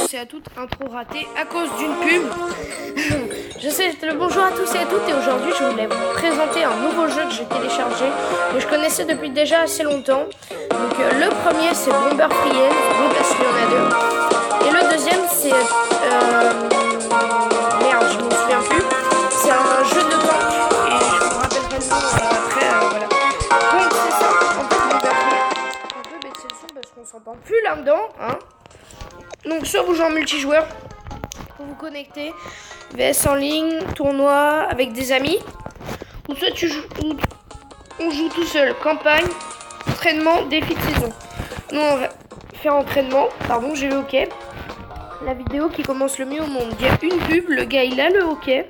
tous et à toutes, intro raté à cause d'une pub. Je sais, bonjour à tous et à toutes, et aujourd'hui je voulais vous présenter un nouveau jeu que j'ai téléchargé, que je connaissais depuis déjà assez longtemps. Donc le premier c'est Bomber Free, parce qu'il y en a deux. Et le deuxième c'est... merde, je m'en souviens plus. C'est un jeu de tank, et je me rappellerai le nom après, voilà. Donc c'est ça, en fait Bomber Free. Un peu baisser le son parce qu'on s'entend plus là-dedans, hein. Donc soit vous jouez en multijoueur, vous vous connectez, VS en ligne, tournoi avec des amis, ou soit on joue tout seul, campagne, entraînement, défi de saison. Nous on va faire entraînement, pardon j'ai le hockey, la vidéo qui commence le mieux au monde. Il y a une pub, le gars il a le hockey,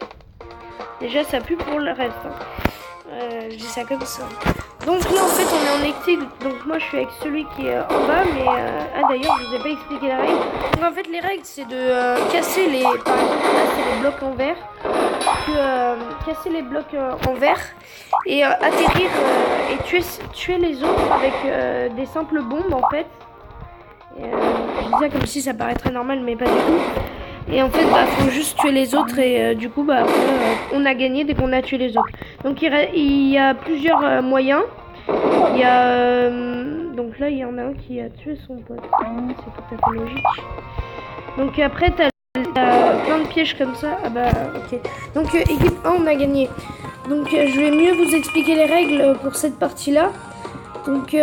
déjà ça pue pour le reste, je dis ça comme ça. Donc là en fait on est en équipe, donc moi je suis avec celui qui est en bas, mais d'ailleurs je vous ai pas expliqué la règle. Donc en fait les règles c'est de casser les, par exemple là c'est les blocs en verre, casser les blocs en verre et atterrir et tuer les autres avec des simples bombes en fait. Je dis ça comme si ça paraîtrait normal mais pas du tout. Et en fait, faut juste tuer les autres et du coup, on a gagné dès qu'on a tué les autres. Donc il y a plusieurs moyens. Il y a donc là, il y en a un qui a tué son pote. C'est tout à fait logique. Donc après, t'as plein de pièges comme ça. Ah bah, ok. Donc équipe 1, on a gagné. Donc je vais mieux vous expliquer les règles pour cette partie-là. Donc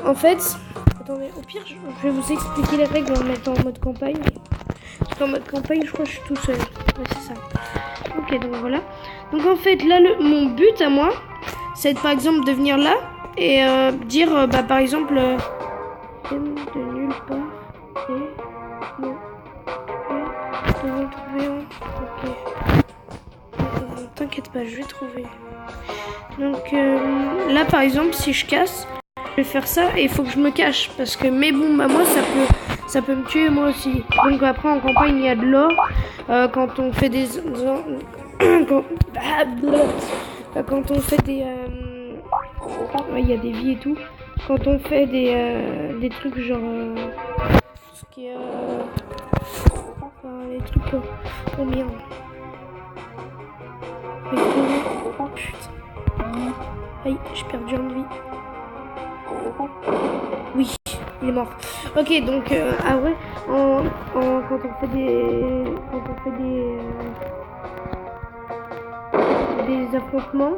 en fait, attendez, au pire, je vais vous expliquer les règles en mettant en mode campagne. En mode campagne, je crois que je suis tout seul. Ouais, c'est ça. Ok, donc voilà. Donc en fait, là, mon but à moi, c'est par exemple de venir là et dire, par exemple, de nulle part et non. De retrouver un. Ok. T'inquiète pas, je vais trouver. Donc là, par exemple, si je casse, je vais faire ça et il faut que je me cache parce que mes bombes à moi, ça peut me tuer moi aussi. Donc après en campagne il y a de l'or quand on fait des quand on fait des il y a des vies et tout. Quand on fait des trucs genre ce qui est les trucs oh merde. Putain. Aïe, j'ai perdu un de vie. Oui, il est mort. Ok, donc ah ouais, quand on fait des affrontements,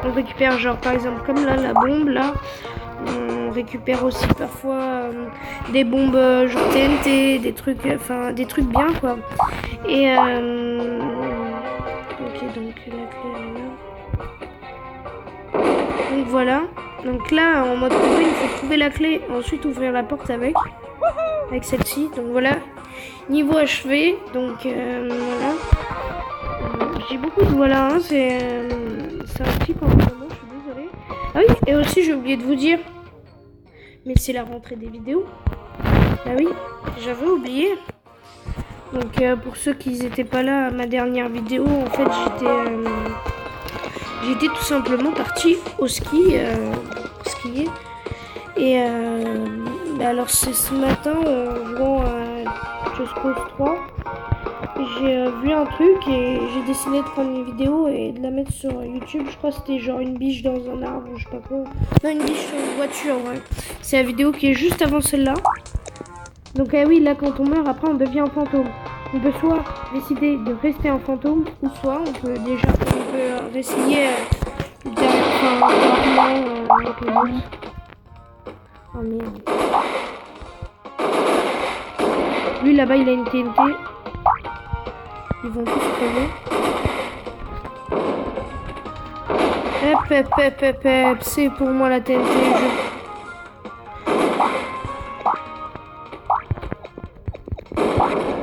on récupère genre par exemple comme là la bombe là. On récupère aussi parfois des bombes genre TNT, des trucs, enfin des trucs bien quoi. Et ok, donc la clé est là. Donc voilà. Donc là, en mode campagne, il faut trouver la clé, ensuite ouvrir la porte avec celle-ci. Donc voilà. Niveau achevé. Donc voilà. J'ai beaucoup de voilà. Hein, c'est un petit peu en ce moment, je suis désolée. Ah oui, et aussi j'ai oublié de vous dire. Mais c'est la rentrée des vidéos. Ah oui, j'avais oublié. Donc pour ceux qui n'étaient pas là à ma dernière vidéo, en fait j'étais tout simplement partie au ski, skier. Et alors c'est ce matin en jouant à Just Cause 3, j'ai vu un truc et j'ai décidé de prendre une vidéo et de la mettre sur YouTube. Je crois que c'était genre une biche dans un arbre ou je sais pas quoi. Non, une biche sur une voiture, ouais. C'est la vidéo qui est juste avant celle-là. Donc ah oui, là quand on meurt, après on devient un fantôme. On peut soit décider de rester un fantôme, ou soit on peut réessayer rapidement avec les autres. Oh merde. Lui là-bas il a une TNT. Ils vont tous crever. Hep, c'est pour moi la TNT.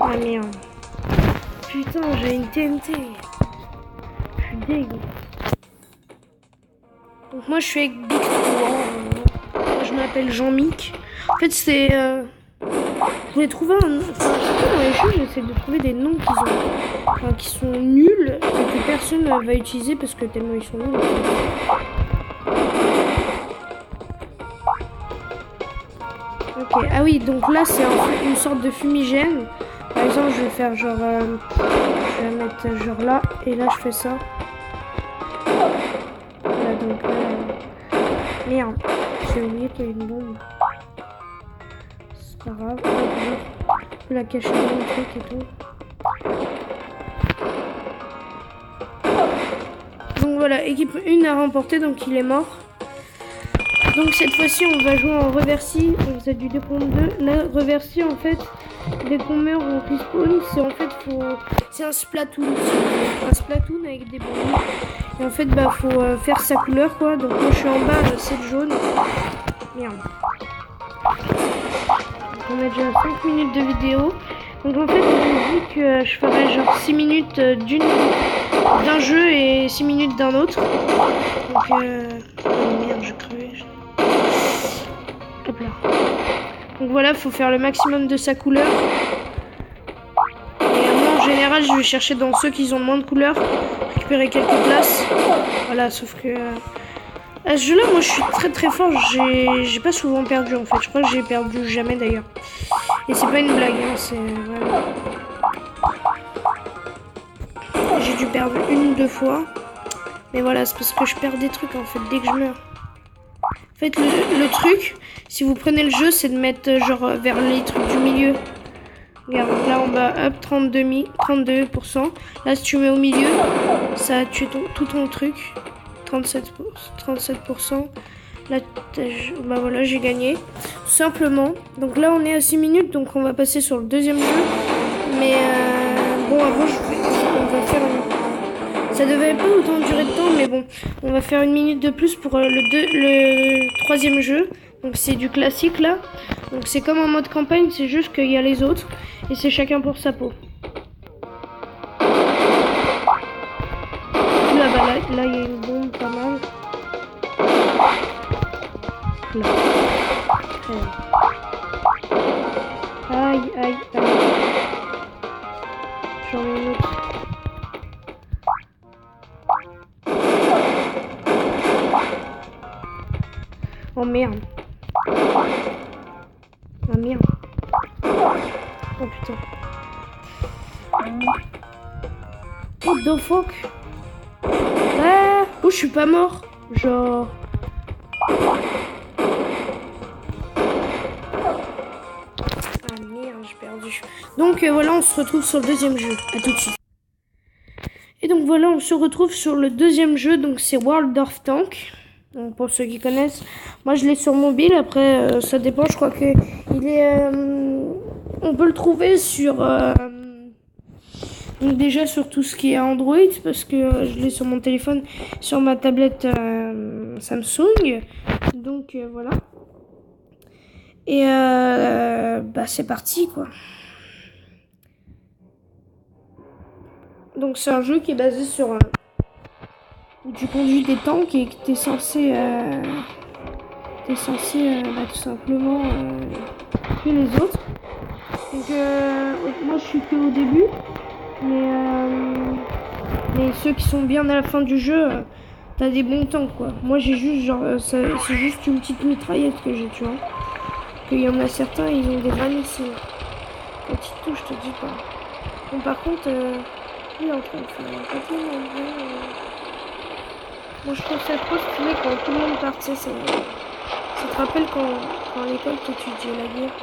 Ah merde. Putain, j'ai une TNT. Je suis dégueu. Donc moi je suis avec Big 3. Je m'appelle Jean-Mic. En fait c'est... Je voulais trouver un... Enfin, je sais pas, dans les jeux j'essaie de trouver des noms qui sont nuls et que personne va utiliser parce que tellement ils sont nuls. Ok, ah oui, donc là c'est une sorte de fumigène. Par exemple, je vais faire genre... je vais mettre genre là, et là je fais ça. Voilà, donc là... Merde, j'ai oublié qu'il y a une bombe. C'est pas grave, je peux la cacher dans le truc et tout. Donc voilà, équipe 1 a remporté, donc il est mort. Donc cette fois-ci on va jouer en reversi, donc vous êtes du 2.2. La reversi en fait, dès qu'on meurt on respawn, c'est en fait c'est un Splatoon. Un Splatoon avec des bombes. Et en fait bah faut faire sa couleur quoi. Donc moi je suis en bas, c'est le jaune. Merde. Donc on a déjà 5 minutes de vidéo. Donc en fait je vous dis que je ferai genre 6 minutes d'un jeu et 6 minutes d'un autre. Donc oh merde, je crevais. Hop là. Donc voilà, faut faire le maximum de sa couleur. Et moi en général je vais chercher dans ceux qui ont moins de couleurs, récupérer quelques places. Voilà, sauf que à ce jeu là moi je suis très fort, j'ai pas souvent perdu en fait. Je crois que j'ai perdu jamais d'ailleurs. Et c'est pas une blague, hein, c'est vraiment... J'ai dû perdre 1 ou 2 fois. Mais voilà, c'est parce que je perds des trucs en fait dès que je meurs. En fait, le truc, si vous prenez le jeu, c'est de mettre genre vers les trucs du milieu. Regarde, là en bas, hop, 32%. Là, si tu mets au milieu, ça a tué tout ton truc. 37%. Là, bah voilà, j'ai gagné. Tout simplement. Donc là, on est à 6 minutes, donc on va passer sur le deuxième jeu. Mais bon, avant, on va faire ça devait pas autant durer de temps, mais bon, on va faire 1 minute de plus pour le troisième jeu. Donc c'est du classique là. Donc c'est comme en mode campagne, c'est juste qu'il y a les autres et c'est chacun pour sa peau. Là, bah, là, il y a une bombe pas mal. Là. Aïe. J'en ai une autre. Oh merde. Oh merde. Oh putain. What the fuck? Ah! Oh, je suis pas mort. Genre... Ah merde, j'ai perdu. Donc voilà, on se retrouve sur le deuxième jeu. À tout de suite. Et donc voilà, on se retrouve sur le deuxième jeu. Donc c'est World of Tanks. Donc pour ceux qui connaissent, moi je l'ai sur mobile. Après, ça dépend. Je crois que il est... on peut le trouver sur... donc déjà sur tout ce qui est Android, parce que je l'ai sur mon téléphone, sur ma tablette Samsung. Donc voilà. Et bah c'est parti quoi. Donc c'est un jeu qui est basé sur où tu conduis des tanks et que t'es censé tout simplement tuer les autres. Donc moi je suis que au début. Mais ceux qui sont bien à la fin du jeu, t'as des bons tanks quoi. Moi j'ai juste genre c'est juste une petite mitraillette que j'ai, tu vois. Qu'il y en a certains, ils ont des missiles. Quand ils touchent, je te dis pas. Bon par contre, il est en train de faire un patin en vrai. Moi je trouve ça trop stylé quand tout le monde part, tu sais, ça te rappelle quand à l'école t'étudiais la guerre.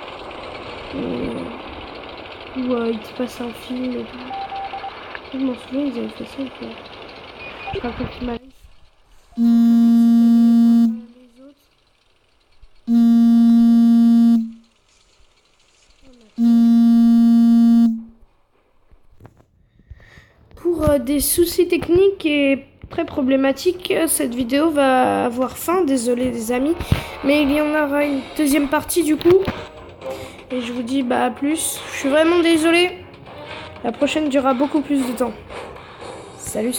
Où il te passe un film et tout. Je m'en souviens, ils avaient fait ça, quoi. Je raconte ma life. Les autres. Pour des soucis techniques et très problématiques, cette vidéo va avoir fin. Désolé les amis. Mais il y en aura une deuxième partie du coup. Et je vous dis bah à plus. Je suis vraiment désolée. La prochaine durera beaucoup plus de temps. Salut.